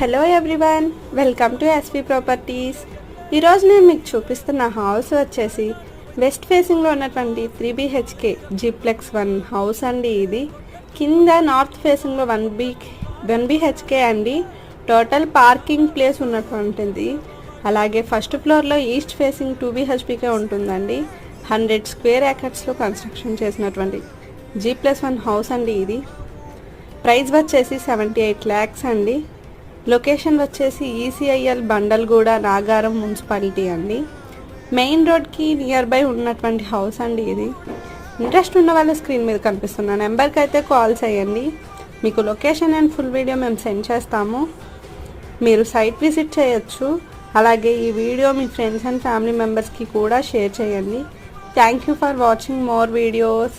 Hello everyone, welcome to SP properties. ఈరోజు నేను మీకు చూపిస్తున్న హౌస్ వచ్చేసి వెస్ట్ ఫేసింగ్లో ఉన్నటువంటి 3 BHK G+1 హౌస్ అండి. ఇది కింద నార్త్ ఫేసింగ్లో 1 BHK అండి. టోటల్ పార్కింగ్ ప్లేస్ ఉన్నటువంటిది. అలాగే ఫస్ట్ ఫ్లోర్లో ఈస్ట్ ఫేసింగ్ 2 BHK ఉంటుందండి. 100 స్క్వేర్ ఏకర్స్లో కన్స్ట్రక్షన్ చేసినటువంటి G+1 హౌస్ అండి. ఇది ప్రైస్ వచ్చేసి 78 lakhs అండి. లొకేషన్ వచ్చేసి ECIL బండల్గూడ నాగారం మున్సిపాలిటీ అండి. మెయిన్ రోడ్కి నియర్ బై ఉన్నటువంటి హౌస్ అండి. ఇది ఇంట్రెస్ట్ ఉన్న వాళ్ళ స్క్రీన్ మీద కనిపిస్తున్న నెంబర్కి అయితే కాల్ చేయండి. మీకు లొకేషన్ అండ్ ఫుల్ వీడియో మేము సెండ్ చేస్తాము. మీరు సైట్ విజిట్ చేయొచ్చు. అలాగే ఈ video me friends and family మెంబర్స్కి కూడా షేర్ చేయండి. Thank you for watching more videos.